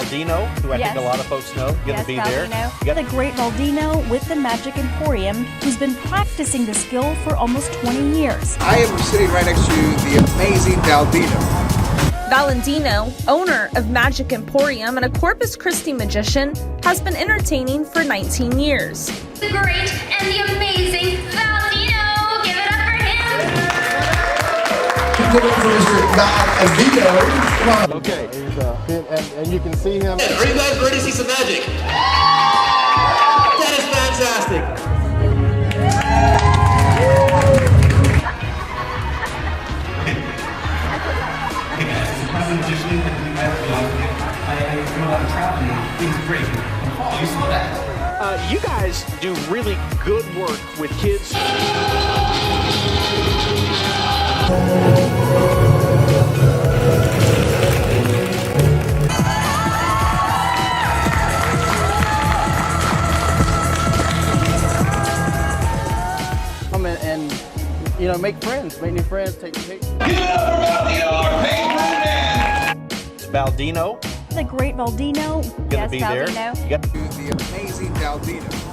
Valdino, who I think a lot of folks know, going to be Valdino. there. The great Valdino with the Magic Emporium, who's been practicing the skill for almost 20 years. I am sitting right next to the amazing Valdino. Valdino, owner of Magic Emporium and a Corpus Christi magician, has been entertaining for 19 years. The great and the amazing Valdino! Give it up for him! Give it for Mr. Valdino. Come on. Okay. And you can see him. Are you guys ready to see some magic? That is fantastic. You guys do really good work with kids. Come in and, make friends, make new friends, take pictures. Give it up for Valdino, our paint man. Valdino, The great Valdino, going to be there. Valdino. The amazing Valdino.